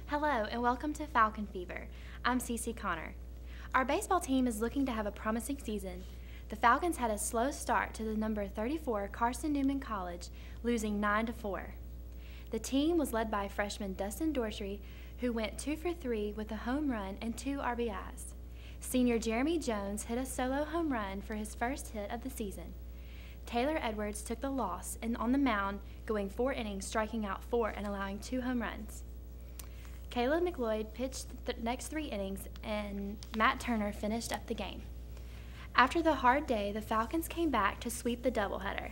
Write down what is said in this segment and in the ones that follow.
Hello and welcome to Falcon Fever. I'm Cece Connor. Our baseball team is looking to have a promising season. The Falcons had a slow start to the number 34 Carson Newman College, losing 9-4. The team was led by freshman Dustin Dorsey, who went 2 for 3 with a home run and 2 RBIs. Senior Jeremy Jones hit a solo home run for his first hit of the season. Taylor Edwards took the loss and on the mound, going 4 innings, striking out 4 and allowing 2 home runs. Caleb McLeod pitched the next 3 innings, and Matt Turner finished up the game. After the hard day, the Falcons came back to sweep the doubleheader.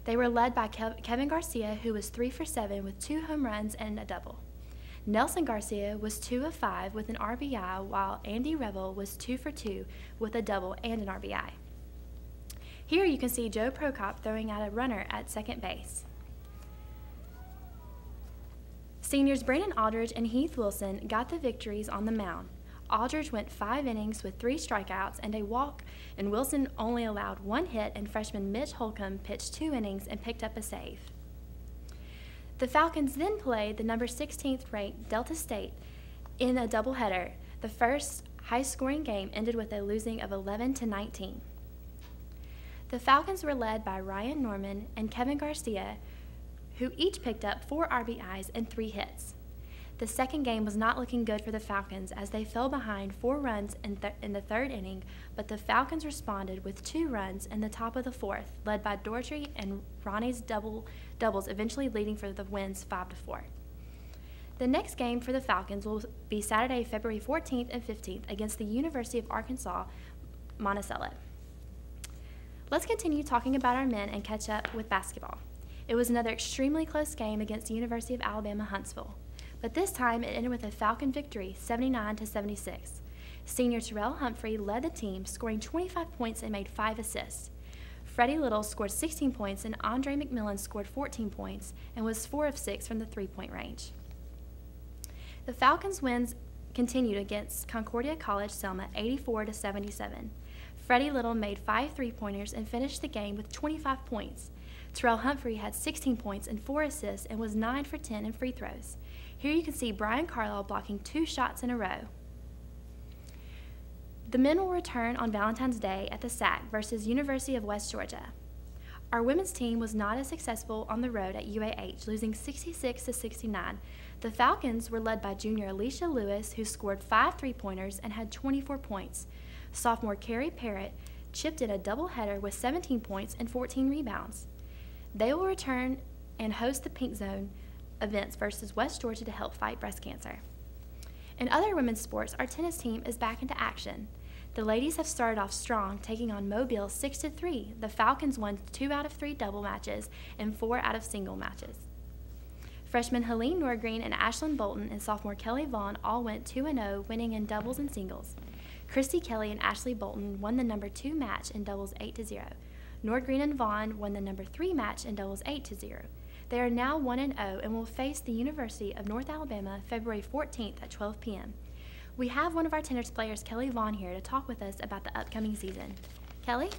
They were led by Kevin Garcia, who was 3 for 7 with 2 home runs and a double. Nelson Garcia was 2 of 5 with an RBI, while Andy Revel was 2 for 2 with a double and an RBI. Here you can see Joe Prokop throwing out a runner at second base. Seniors Brandon Aldridge and Heath Wilson got the victories on the mound. Aldridge went 5 innings with 3 strikeouts and a walk, and Wilson only allowed 1 hit, and freshman Mitch Holcomb pitched 2 innings and picked up a save. The Falcons then played the number 16th ranked Delta State in a doubleheader. The first high-scoring game ended with a losing of 11-19. The Falcons were led by Ryan Norman and Kevin Garcia, who each picked up 4 RBIs and 3 hits. The second game was not looking good for the Falcons as they fell behind 4 runs in the third inning, but the Falcons responded with 2 runs in the top of the fourth, led by Dorsey and Ronnie's doubles, eventually leading for the wins 5-4. The next game for the Falcons will be Saturday, February 14th and 15th against the University of Arkansas, Monticello. Let's continue talking about our men and catch up with basketball. It was another extremely close game against the University of Alabama, Huntsville. But this time it ended with a Falcon victory, 79-76. Senior Terrell Humphrey led the team, scoring 25 points and made 5 assists. Freddie Little scored 16 points and Andre McMillan scored 14 points and was 4 of 6 from the 3-point range. The Falcons' wins continued against Concordia College Selma, 84-77. Freddie Little made 5 3-pointers and finished the game with 25 points. Terrell Humphrey had 16 points and 4 assists and was 9 for 10 in free throws. Here you can see Brian Carlisle blocking 2 shots in a row. The men will return on Valentine's Day at the SAC versus University of West Georgia. Our women's team was not as successful on the road at UAH, losing 66-69. The Falcons were led by junior Alicia Lewis, who scored 5 3-pointers and had 24 points. Sophomore Carrie Parrott chipped in a doubleheader with 17 points and 14 rebounds. They will return and host the Pink Zone events versus West Georgia to help fight breast cancer. In other women's sports, our tennis team is back into action. The ladies have started off strong, taking on Mobile 6-3. The Falcons won 2 out of 3 double matches and 4 out of single matches. Freshmen Helene Norgreen and Ashlyn Bolton and sophomore Kelly Vaughn all went 2-0, winning in doubles and singles. Christy Kelly and Ashley Bolton won the number 2 match in doubles 8-0. Norgreen and Vaughn won the number 3 match in doubles 8-0. They are now 1-0 and will face the University of North Alabama February 14th at 12 p.m. We have one of our tennis players, Kelly Vaughn, here to talk with us about the upcoming season. Kelly,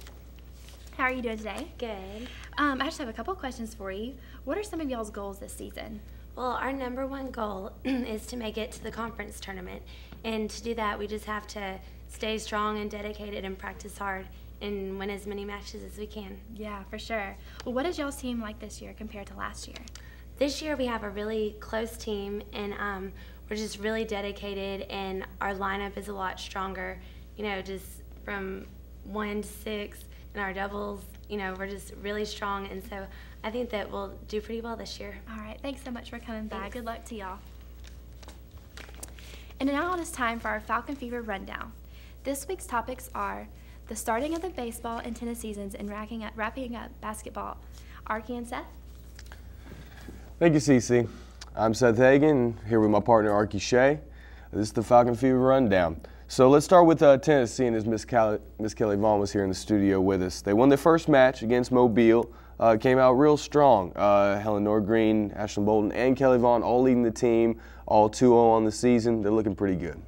how are you doing today? Good. I just have a couple questions for you. What are some of y'all's goals this season? Well, our number 1 goal is to make it to the conference tournament. And to do that, we just have to stay strong and dedicated and practice hard and win as many matches as we can. Yeah, for sure. Well, what is y'all's team like this year compared to last year? This year we have a really close team, and we're just really dedicated, and our lineup is a lot stronger, you know, just from 1 to 6, and our doubles, you know, we're just really strong, and so I think that we'll do pretty well this year. All right, thanks so much for coming by. Thanks. Good luck to y'all. And now it is time for our Falcon Fever rundown. This week's topics are the starting of the baseball and tennis seasons and wrapping up basketball. Arky and Seth? Thank you, Cece. I'm Seth Hagan, here with my partner Arky Shea. This is the Falcon Fever Rundown. So let's start with Tennessee, and as Miss Kelly Vaughn was here in the studio with us. They won their first match against Mobile, came out real strong. Helen Norgreen, Ashlyn Bolton, and Kelly Vaughn all leading the team, all 2-0 on the season. They're looking pretty good.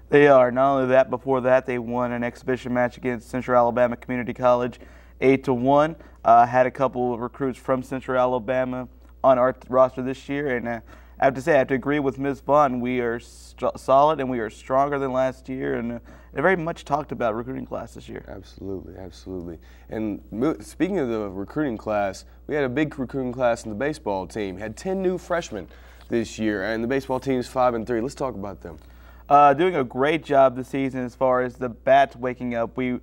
They are. Not only that, before that, they won an exhibition match against Central Alabama Community College, 8-1. Had a couple of recruits from Central Alabama on our roster this year, and I have to say, I have to agree with Ms. Vaughn. We are solid and we are stronger than last year, and a very much talked about recruiting class this year. Absolutely, absolutely. And speaking of the recruiting class, we had a big recruiting class in the baseball team. Had 10 new freshmen this year, and the baseball team is 5-3. Let's talk about them. Doing a great job this season as far as the bats waking up. We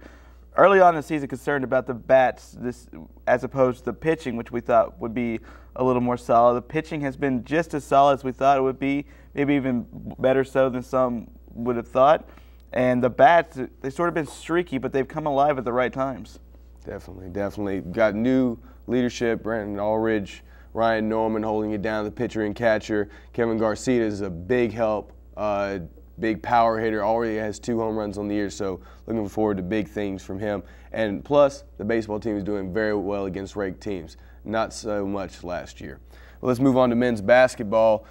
early on in the season concerned about the bats as opposed to the pitching, which we thought would be a little more solid. The pitching has been just as solid as we thought it would be, maybe even better so than some would have thought. And the bats, they've sort of been streaky, but they've come alive at the right times. Definitely, definitely. Got new leadership, Brandon Allridge, Ryan Norman holding it down, the pitcher and catcher. Kevin Garcia is a big help, big power hitter, already has 2 home runs on the year, so looking forward to big things from him. And plus, the baseball team is doing very well against ranked teams. Not so much last year. Well, let's move on to men's basketball.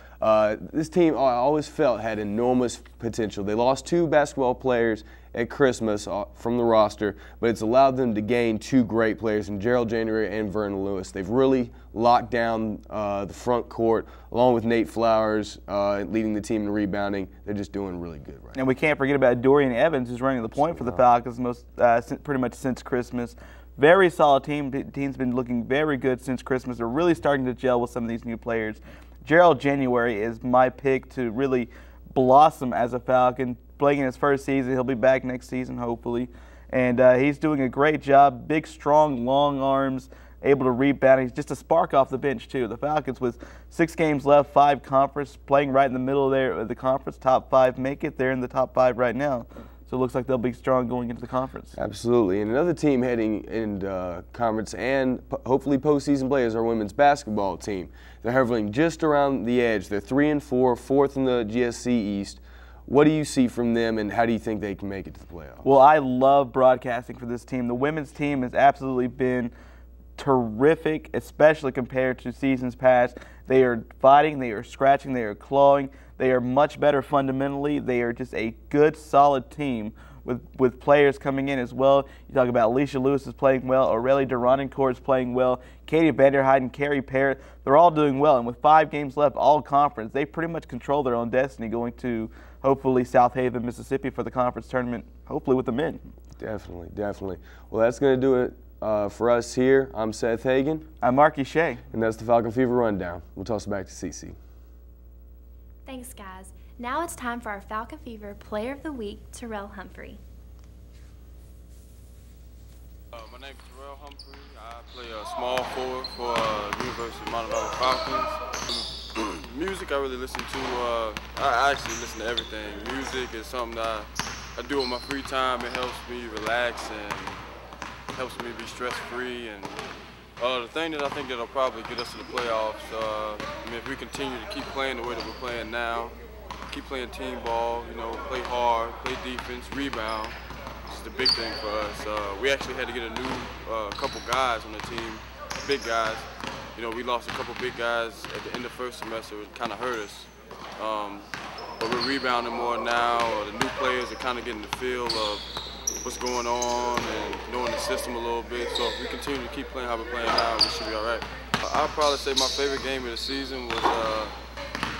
This team, I always felt, had enormous potential. They lost 2 basketball players at Christmas from the roster, but it's allowed them to gain 2 great players in Gerald January and Vernon Lewis. They've really locked down the front court, along with Nate Flowers leading the team in rebounding. They're just doing really good right now. And we can't forget about Dorian Evans, who's running the point for the Falcons pretty much since Christmas. Very solid team. The team's been looking very good since Christmas. They're really starting to gel with some of these new players. Gerald January is my pick to really blossom as a Falcon. Playing in his first season, he'll be back next season, hopefully. And he's doing a great job. Big, strong, long arms, able to rebound. He's just a spark off the bench, too. The Falcons, with 6 games left, 5 conference, playing right in the middle there of the conference. Top 5 make it. They're in the top 5 right now. So it looks like they'll be strong going into the conference. Absolutely. And another team heading into conference and hopefully postseason play is our women's basketball team. They're hovering just around the edge. They're 3-4, 4th in the GSC East. What do you see from them, and how do you think they can make it to the playoffs? Well, I love broadcasting for this team. The women's team has absolutely been terrific, especially compared to seasons past. They are fighting, they are scratching, they are clawing. They are much better fundamentally. They are just a good, solid team with players coming in as well. You talk about Alicia Lewis is playing well, Aurelie Duranencourt is playing well, Katie Vanderheiden, Carrie Parrott. They're all doing well. And with 5 games left, all conference, they pretty much control their own destiny going to hopefully South Haven, Mississippi for the conference tournament, hopefully with the men. Definitely, definitely. Well, that's going to do it for us here. I'm Seth Hagan. I'm Arky Shea. And that's the Falcon Fever Rundown. We'll toss it back to Cece. Thanks, guys. Now it's time for our Falcon Fever Player of the Week, Terrell Humphrey. My name is Terrell Humphrey. I play small forward for University of Montevallo Falcons. Music I really listen to, I actually listen to everything. Music is something that I do in my free time. It helps me relax and helps me be stress-free. And the thing that I think that'll probably get us to the playoffs, I mean, if we continue to keep playing the way that we're playing now, keep playing team ball, you know, play hard, play defense, rebound. This is the big thing for us. We actually had to get a new couple guys on the team, big guys. You know, we lost a couple big guys at the end of first semester. It kind of hurt us. But we're rebounding more now. The new players are kind of getting the feel of what's going on and knowing the system a little bit. So if we continue to keep playing how we're playing now, we should be all right. I'll probably say my favorite game of the season was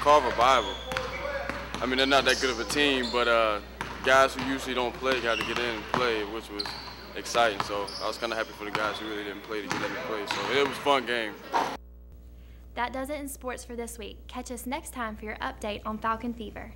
Carver Bible. I mean, they're not that good of a team, but guys who usually don't play got to get in and play, which was exciting. So I was kind of happy for the guys who really didn't play to get in and play. So it was a fun game. That does it in sports for this week. Catch us next time for your update on Falcon Fever.